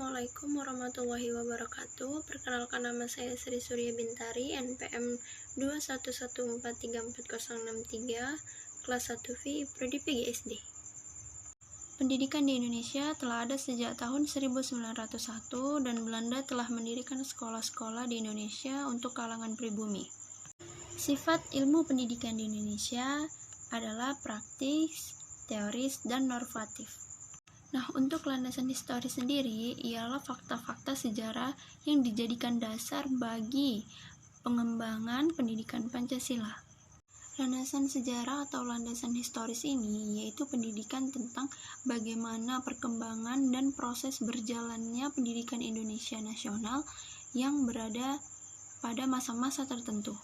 Assalamualaikum warahmatullahi wabarakatuh. Perkenalkan, nama saya Sri Surya Bintari, NPM 211434063, kelas 1V, Prodi PGSD. Pendidikan di Indonesia telah ada sejak tahun 1901 dan Belanda telah mendirikan sekolah-sekolah di Indonesia untuk kalangan pribumi. Sifat ilmu pendidikan di Indonesia adalah praktis, teoris, dan normatif. Nah, untuk landasan historis sendiri ialah fakta-fakta sejarah yang dijadikan dasar bagi pengembangan pendidikan Pancasila. Landasan sejarah atau landasan historis ini yaitu pendidikan tentang bagaimana perkembangan dan proses berjalannya pendidikan Indonesia nasional yang berada pada masa-masa tertentu.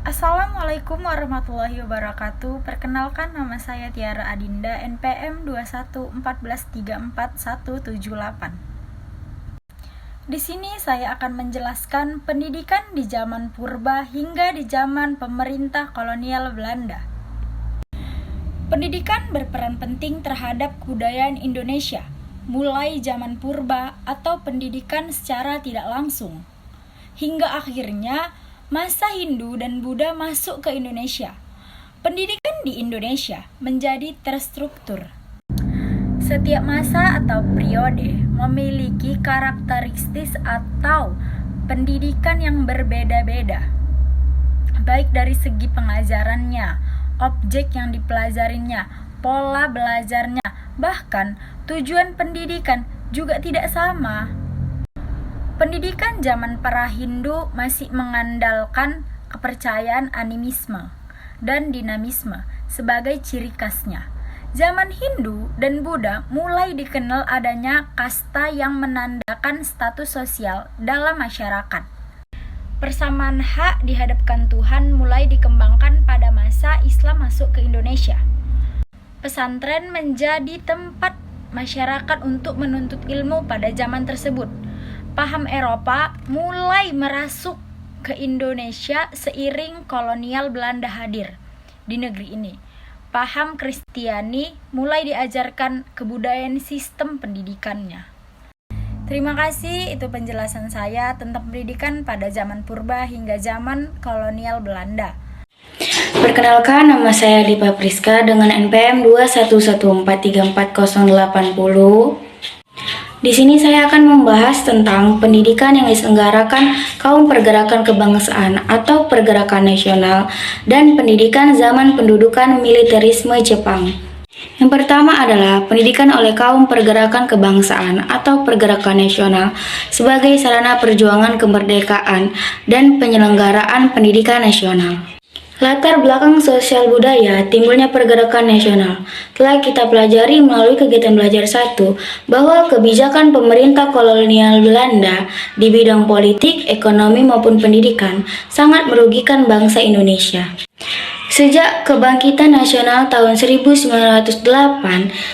Assalamualaikum warahmatullahi wabarakatuh. Perkenalkan, nama saya Tiara Adinda, NPM 214434178. Di sini saya akan menjelaskan pendidikan di zaman purba hingga di zaman pemerintah kolonial Belanda. Pendidikan berperan penting terhadap kebudayaan Indonesia, mulai zaman purba atau pendidikan secara tidak langsung, hingga akhirnya masa Hindu dan Buddha masuk ke Indonesia. Pendidikan di Indonesia menjadi terstruktur. Setiap masa atau periode memiliki karakteristik atau pendidikan yang berbeda-beda, baik dari segi pengajarannya, objek yang dipelajarinya, pola belajarnya, bahkan tujuan pendidikan juga tidak sama. Pendidikan zaman para Hindu masih mengandalkan kepercayaan animisme dan dinamisme sebagai ciri khasnya. Zaman Hindu dan Buddha mulai dikenal adanya kasta yang menandakan status sosial dalam masyarakat. Persamaan hak di hadapan Tuhan mulai dikembangkan pada masa Islam masuk ke Indonesia. Pesantren menjadi tempat masyarakat untuk menuntut ilmu pada zaman tersebut. Paham Eropa mulai merasuk ke Indonesia seiring kolonial Belanda hadir di negeri ini. Paham Kristiani mulai diajarkan kebudayaan sistem pendidikannya. Terima kasih, itu penjelasan saya tentang pendidikan pada zaman purba hingga zaman kolonial Belanda. Perkenalkan, nama saya Dipa Priska dengan NPM 211434080. Di sini saya akan membahas tentang pendidikan yang diselenggarakan kaum pergerakan kebangsaan atau pergerakan nasional dan pendidikan zaman pendudukan militerisme Jepang. Yang pertama adalah pendidikan oleh kaum pergerakan kebangsaan atau pergerakan nasional sebagai sarana perjuangan kemerdekaan dan penyelenggaraan pendidikan nasional. Latar belakang sosial budaya timbulnya pergerakan nasional telah kita pelajari melalui kegiatan belajar 1 bahwa kebijakan pemerintah kolonial Belanda di bidang politik, ekonomi maupun pendidikan sangat merugikan bangsa Indonesia. Sejak kebangkitan nasional tahun 1908,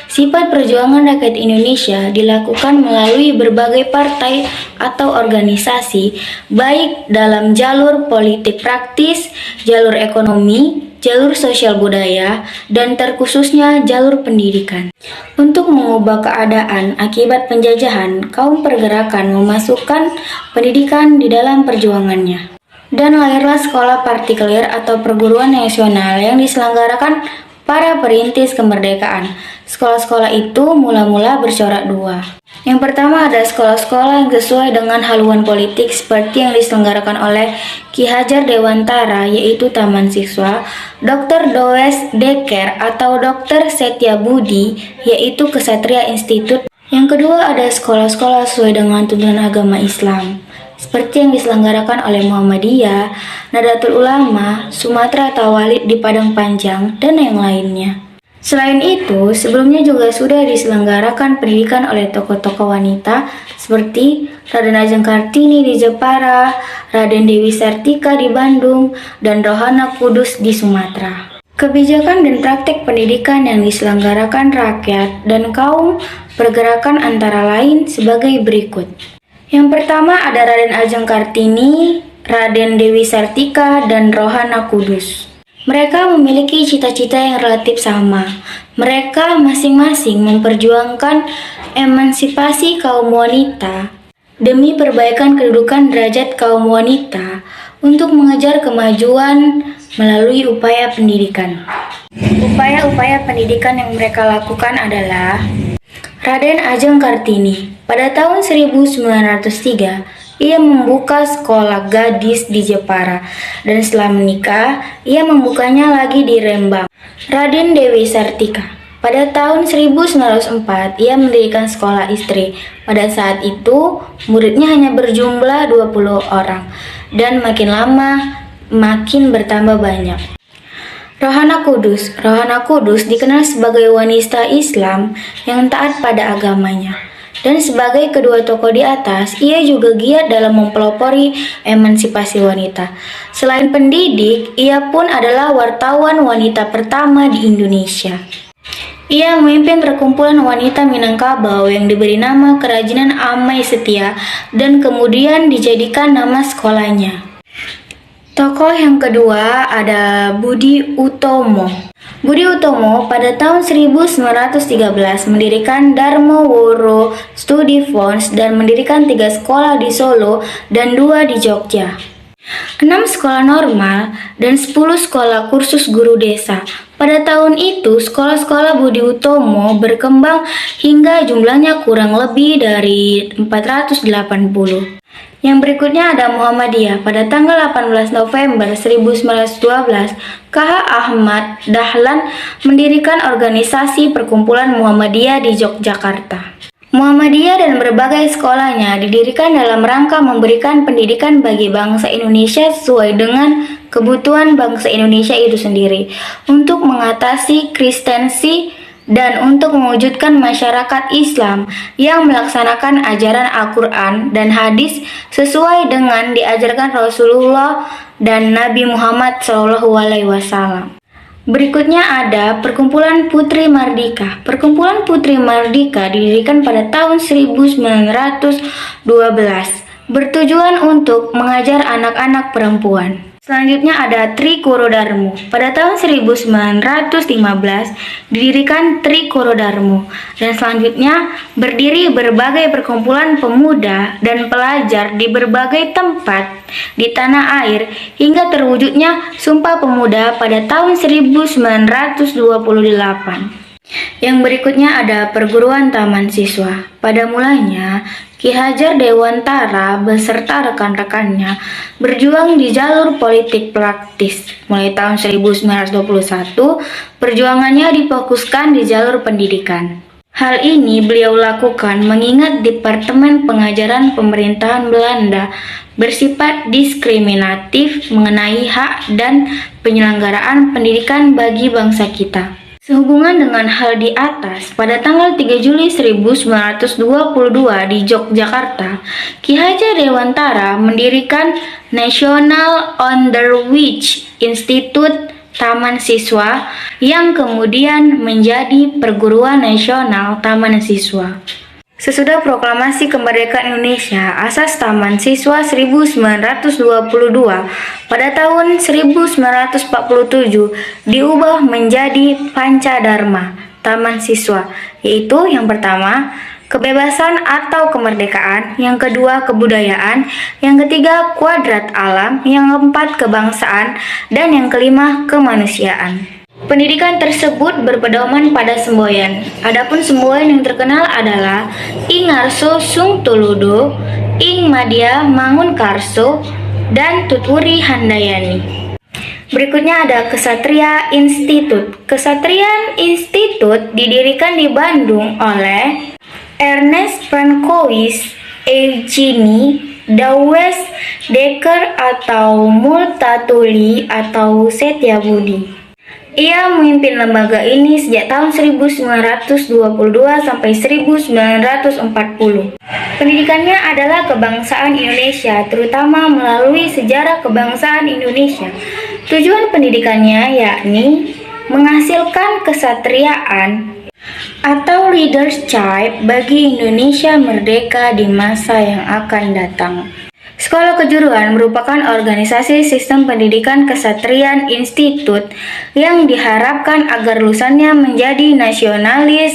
sifat perjuangan rakyat Indonesia dilakukan melalui berbagai partai atau organisasi, baik dalam jalur politik praktis, jalur ekonomi, jalur sosial budaya, dan terkhususnya jalur pendidikan. Untuk mengubah keadaan akibat penjajahan, kaum pergerakan memasukkan pendidikan di dalam perjuangannya. Dan lahirlah sekolah partikuler atau perguruan nasional yang diselenggarakan para perintis kemerdekaan. Sekolah-sekolah itu mula-mula bercorak 2. Yang pertama ada sekolah-sekolah yang sesuai dengan haluan politik seperti yang diselenggarakan oleh Ki Hajar Dewantara, yaitu Taman Siswa, Dr. Does Dekker atau Dr. Setiabudi, yaitu Kesatria Institut. Yang kedua ada sekolah-sekolah sesuai dengan tuntunan agama Islam, seperti yang diselenggarakan oleh Muhammadiyah, Nahdlatul Ulama, Sumatera Tawalid di Padang Panjang, dan yang lainnya. Selain itu, sebelumnya juga sudah diselenggarakan pendidikan oleh tokoh-tokoh wanita seperti Raden Ajeng Kartini di Jepara, Raden Dewi Sartika di Bandung, dan Rohana Kudus di Sumatera. Kebijakan dan praktek pendidikan yang diselenggarakan rakyat dan kaum pergerakan antara lain sebagai berikut. Yang pertama ada Raden Ajeng Kartini, Raden Dewi Sartika, dan Rohana Kudus. Mereka memiliki cita-cita yang relatif sama. Mereka masing-masing memperjuangkan emansipasi kaum wanita demi perbaikan kedudukan derajat kaum wanita untuk mengejar kemajuan melalui upaya pendidikan. Upaya-upaya pendidikan yang mereka lakukan adalah Raden Ajeng Kartini. Pada tahun 1903, ia membuka sekolah gadis di Jepara, dan setelah menikah, ia membukanya lagi di Rembang. Raden Dewi Sartika. Pada tahun 1904, ia mendirikan sekolah istri. Pada saat itu, muridnya hanya berjumlah 20 orang, dan makin lama makin bertambah banyak. Rohana Kudus. Rohana Kudus dikenal sebagai wanita Islam yang taat pada agamanya. Dan sebagai kedua tokoh di atas, ia juga giat dalam mempelopori emansipasi wanita. Selain pendidik, ia pun adalah wartawan wanita pertama di Indonesia. Ia memimpin perkumpulan wanita Minangkabau yang diberi nama Kerajinan Amai Setia dan kemudian dijadikan nama sekolahnya. Tokoh yang kedua ada Budi Utomo. Budi Utomo pada tahun 1913 mendirikan Dharma Woro Studi Fonds dan mendirikan 3 sekolah di Solo dan 2 di Jogja, 6 sekolah normal, dan 10 sekolah kursus guru desa. Pada tahun itu, sekolah-sekolah Budi Utomo berkembang hingga jumlahnya kurang lebih dari 480. Yang berikutnya ada Muhammadiyah. Pada tanggal 18 November 1912, KH Ahmad Dahlan mendirikan organisasi perkumpulan Muhammadiyah di Yogyakarta. Muhammadiyah dan berbagai sekolahnya didirikan dalam rangka memberikan pendidikan bagi bangsa Indonesia sesuai dengan kebutuhan bangsa Indonesia itu sendiri, untuk mengatasi kristensi dan untuk mewujudkan masyarakat Islam yang melaksanakan ajaran Al-Quran dan hadis sesuai dengan diajarkan Rasulullah dan Nabi Muhammad SAW. Berikutnya ada Perkumpulan Putri Mardika. Perkumpulan Putri Mardika didirikan pada tahun 1912, bertujuan untuk mengajar anak-anak perempuan. Selanjutnya ada Tri Koro Darmo. Pada tahun 1915 didirikan Tri Koro Darmo, dan selanjutnya berdiri berbagai perkumpulan pemuda dan pelajar di berbagai tempat di tanah air hingga terwujudnya Sumpah Pemuda pada tahun 1928. Yang berikutnya ada Perguruan Taman Siswa. Pada mulanya, Ki Hajar Dewantara beserta rekan-rekannya berjuang di jalur politik praktis. Mulai tahun 1921, perjuangannya difokuskan di jalur pendidikan. Hal ini beliau lakukan mengingat Departemen Pengajaran Pemerintahan Belanda bersifat diskriminatif mengenai hak dan penyelenggaraan pendidikan bagi bangsa kita. Sehubungan dengan hal di atas, pada tanggal 3 Juli 1922 di Yogyakarta, Ki Hajar Dewantara mendirikan National Underwich Institute Taman Siswa yang kemudian menjadi Perguruan Nasional Taman Siswa. Sesudah proklamasi kemerdekaan Indonesia, asas Taman Siswa 1922 pada tahun 1947 diubah menjadi Pancadharma Taman Siswa, yaitu yang pertama, kebebasan atau kemerdekaan, yang kedua, kebudayaan, yang ketiga, kuadrat alam, yang keempat, kebangsaan, dan yang kelima, kemanusiaan. Pendidikan tersebut berpedoman pada semboyan. Adapun semboyan yang terkenal adalah Ing Ngarso Sung Tuludo, Ing Madya Mangun Karso, dan Tutwuri Handayani. Berikutnya ada Ksatria Institute. Ksatria Institute didirikan di Bandung oleh Ernest Francois Eugenie Dawes Dekker atau Multatuli atau Setiabudi. Ia memimpin lembaga ini sejak tahun 1922 sampai 1940. Pendidikannya adalah kebangsaan Indonesia, terutama melalui sejarah kebangsaan Indonesia. Tujuan pendidikannya yakni menghasilkan kesatriaan atau leadership bagi Indonesia merdeka di masa yang akan datang. Sekolah Kejuruan merupakan organisasi sistem pendidikan kesatrian institut yang diharapkan agar lulusannya menjadi nasionalis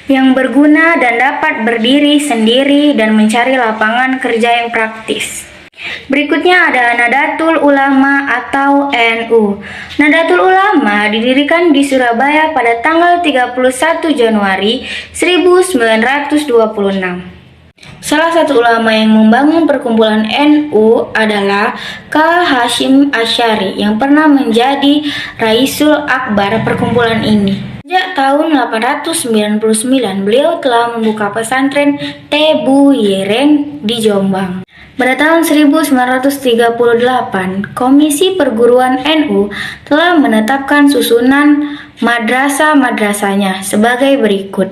yang berguna dan dapat berdiri sendiri dan mencari lapangan kerja yang praktis. Berikutnya ada Nahdlatul Ulama atau NU. Nahdlatul Ulama didirikan di Surabaya pada tanggal 31 Januari 1926. Salah satu ulama yang membangun perkumpulan NU adalah K. Hashim Asy'ari yang pernah menjadi Raisul Akbar perkumpulan ini. Sejak tahun 899, beliau telah membuka pesantren Tebu Ireng di Jombang. Pada tahun 1938, Komisi Perguruan NU telah menetapkan susunan madrasah-madrasahnya sebagai berikut.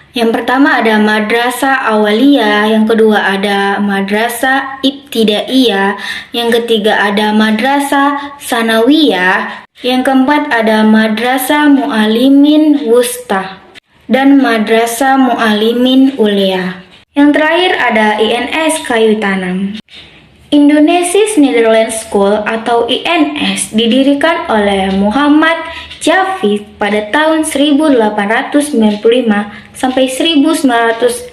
Yang pertama ada Madrasah Awaliyah, yang kedua ada Madrasah Ibtidaiyah, yang ketiga ada Madrasah Sanawiyah, yang keempat ada Madrasah Mu'allimin Wusta, dan Madrasah Mu'allimin Ulia. Yang terakhir ada INS Kayu Tanam. Indonesia's Netherlands School atau INS didirikan oleh Muhammad Javid pada tahun 1895 sampai 1969.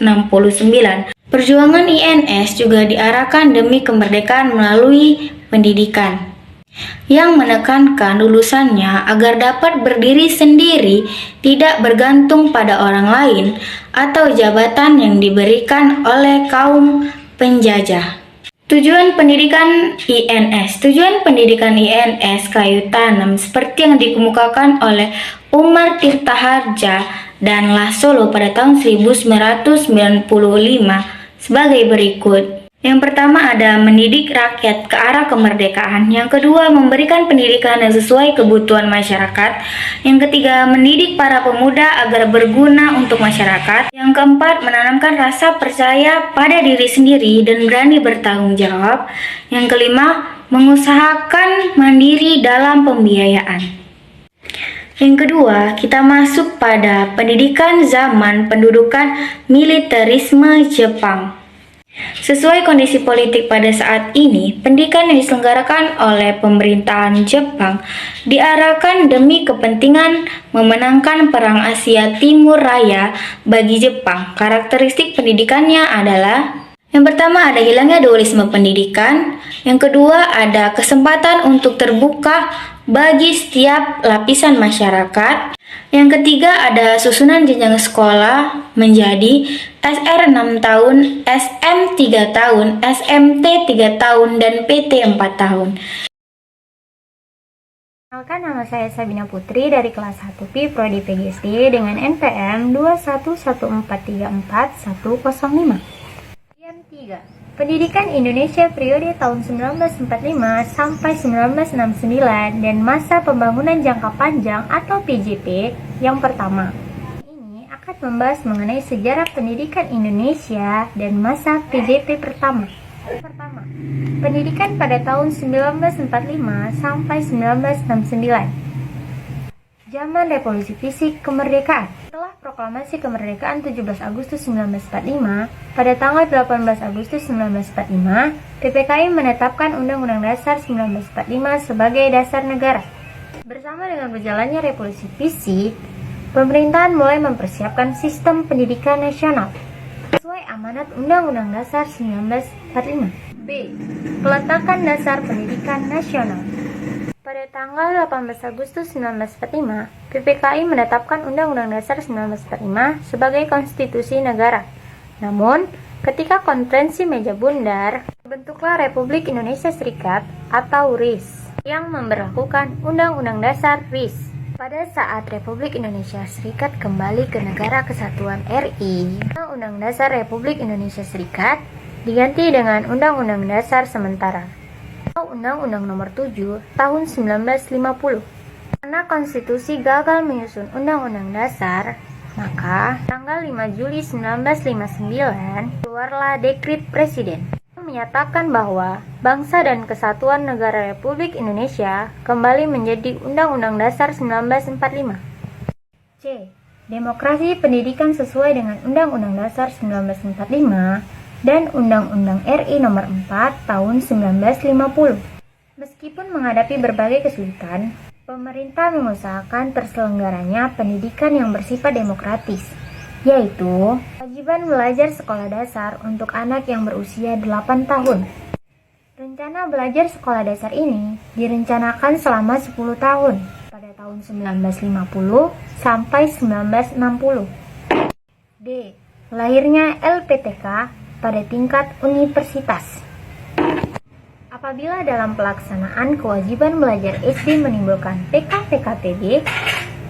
Perjuangan INS juga diarahkan demi kemerdekaan melalui pendidikan, yang menekankan lulusannya agar dapat berdiri sendiri, tidak bergantung pada orang lain atau jabatan yang diberikan oleh kaum penjajah. Tujuan pendidikan INS Kayu Tanam seperti yang dikemukakan oleh Umar Tirta Harja dan Lasolo pada tahun 1995 sebagai berikut. Yang pertama ada mendidik rakyat ke arah kemerdekaan. Yang kedua, memberikan pendidikan yang sesuai kebutuhan masyarakat. Yang ketiga, mendidik para pemuda agar berguna untuk masyarakat. Yang keempat, menanamkan rasa percaya pada diri sendiri dan berani bertanggung jawab. Yang kelima, mengusahakan mandiri dalam pembiayaan. Yang kedua, kita masuk pada pendidikan zaman pendudukan militerisme Jepang. Sesuai kondisi politik pada saat ini, pendidikan yang diselenggarakan oleh pemerintahan Jepang diarahkan demi kepentingan memenangkan Perang Asia Timur Raya bagi Jepang. Karakteristik pendidikannya adalah: yang pertama ada hilangnya dualisme pendidikan, yang kedua ada kesempatan untuk terbuka bagi setiap lapisan masyarakat, yang ketiga ada susunan jenjang sekolah menjadi SR 6 tahun, SM 3 tahun, SMT 3 tahun, dan PT 4 tahun. Perkenalkan, nama saya Sabina Putri dari kelas 1P Prodi PGSD dengan NPM 211434105. Yang 3. Pendidikan Indonesia periode tahun 1945 sampai 1969 dan masa pembangunan jangka panjang atau PJP. Yang pertama, ini akan membahas mengenai sejarah pendidikan Indonesia dan masa PJP pertama. Pertama, pendidikan pada tahun 1945 sampai 1969. Zaman Revolusi Fisik Kemerdekaan. Setelah proklamasi kemerdekaan 17 Agustus 1945, pada tanggal 18 Agustus 1945, PPKI menetapkan Undang-Undang Dasar 1945 sebagai dasar negara. Bersama dengan berjalannya Revolusi Fisik, pemerintahan mulai mempersiapkan sistem pendidikan nasional sesuai amanat Undang-Undang Dasar 1945. B. Peletakan dasar pendidikan nasional. Pada tanggal 18 Agustus 1945, PPKI menetapkan Undang-Undang Dasar 1945 sebagai konstitusi negara. Namun, ketika Konferensi Meja Bundar, terbentuklah Republik Indonesia Serikat atau RIS yang memberlakukan Undang-Undang Dasar RIS. Pada saat Republik Indonesia Serikat kembali ke Negara Kesatuan RI, Undang-Undang Dasar Republik Indonesia Serikat diganti dengan Undang-Undang Dasar Sementara atau Undang-Undang Nomor 7 Tahun 1950. Karena konstitusi gagal menyusun Undang-Undang Dasar, maka tanggal 5 Juli 1959 keluarlah Dekret Presiden yang menyatakan bahwa bangsa dan kesatuan negara Republik Indonesia kembali menjadi Undang-Undang Dasar 1945. C. Demokrasi pendidikan sesuai dengan Undang-Undang Dasar 1945 dan Undang-Undang RI Nomor 4 Tahun 1950. Meskipun menghadapi berbagai kesulitan, pemerintah mengusahakan terselenggaranya pendidikan yang bersifat demokratis, yaitu kewajiban belajar sekolah dasar untuk anak yang berusia 8 tahun. Rencana belajar sekolah dasar ini direncanakan selama 10 tahun, pada tahun 1950 sampai 1960. D. Lahirnya LPTK pada tingkat universitas. Apabila dalam pelaksanaan kewajiban belajar SD menimbulkan PK-PKTB,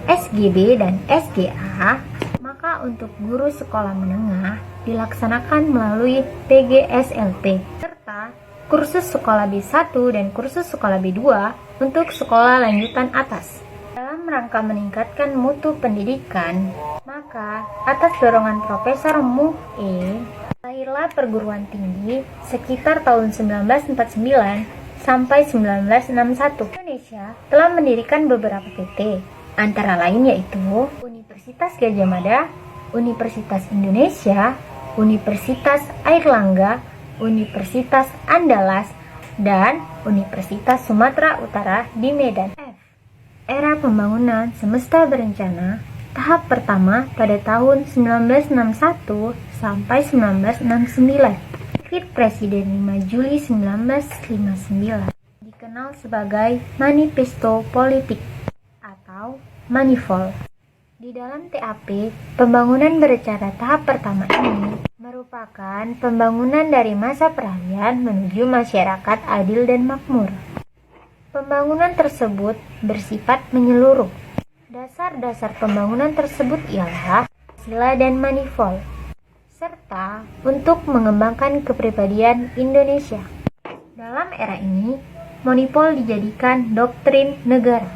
SGB, dan SGA, maka untuk guru sekolah menengah dilaksanakan melalui PGSLP, serta kursus sekolah B1 dan kursus sekolah B2 untuk sekolah lanjutan atas. Dalam rangka meningkatkan mutu pendidikan, maka atas dorongan Profesor Muh E, lahirlah perguruan tinggi sekitar tahun 1949 sampai 1961. Indonesia telah mendirikan beberapa PT, antara lain yaitu Universitas Gadjah Mada, Universitas Indonesia, Universitas Airlangga, Universitas Andalas, dan Universitas Sumatera Utara di Medan. F. Era pembangunan semesta berencana tahap pertama pada tahun 1961 sampai 1969. Dekret Presiden 5 Juli 1959 dikenal sebagai Manifesto Politik atau Manifol. Di dalam TAP, pembangunan berencana tahap pertama ini merupakan pembangunan dari masa peralihan menuju masyarakat adil dan makmur. Pembangunan tersebut bersifat menyeluruh. Dasar-dasar pembangunan tersebut ialah sila dan manifol, serta untuk mengembangkan kepribadian Indonesia. Dalam era ini, monopol dijadikan doktrin negara.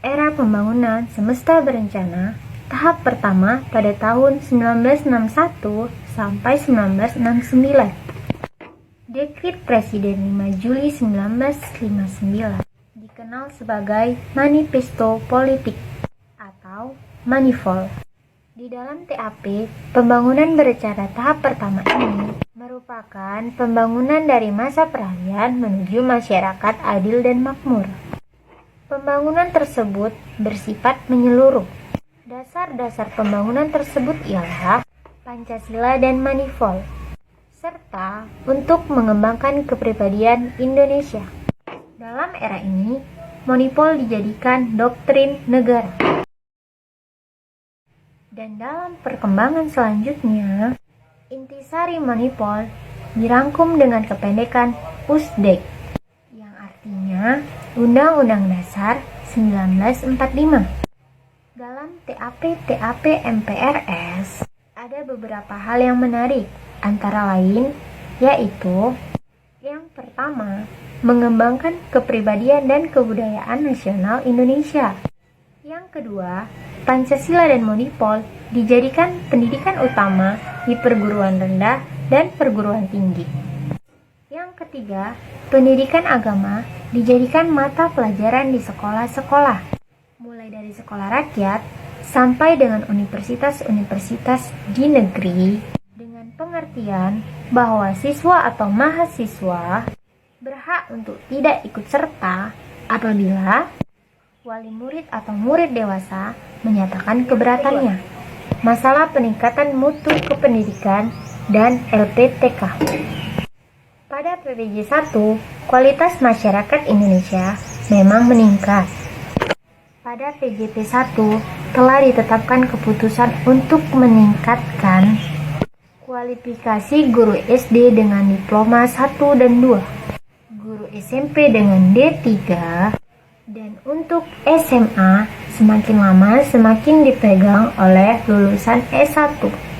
Era pembangunan semesta berencana tahap pertama pada tahun 1961 sampai 1969. Dekret Presiden 5 Juli 1959 dikenal sebagai Manifesto Politik atau Manifol. Di dalam TAP, pembangunan berencana tahap pertama ini merupakan pembangunan dari masa peralihan menuju masyarakat adil dan makmur. Pembangunan tersebut bersifat menyeluruh. Dasar-dasar pembangunan tersebut ialah Pancasila dan Manifol, serta untuk mengembangkan kepribadian Indonesia. Dalam era ini, monopol dijadikan doktrin negara. Dan dalam perkembangan selanjutnya, intisari monopol dirangkum dengan kependekan USDEK, yang artinya Undang-Undang Dasar 1945. Dalam TAP MPRS ada beberapa hal yang menarik, antara lain yaitu yang pertama, mengembangkan kepribadian dan kebudayaan nasional Indonesia. Yang kedua, Pancasila dan monopol dijadikan pendidikan utama di perguruan rendah dan perguruan tinggi. Yang ketiga, pendidikan agama dijadikan mata pelajaran di sekolah-sekolah, mulai dari sekolah rakyat sampai dengan universitas-universitas di negeri, dengan pengertian bahwa siswa atau mahasiswa berhak untuk tidak ikut serta apabila wali murid atau murid dewasa menyatakan keberatannya. Masalah peningkatan mutu kependidikan dan LPTK. Pada PBJ 1, kualitas masyarakat Indonesia memang meningkat. Pada PJP 1, telah ditetapkan keputusan untuk meningkatkan kualifikasi guru SD dengan diploma 1 dan 2, guru SMP dengan D3, dan untuk SMA semakin lama semakin dipegang oleh lulusan S1.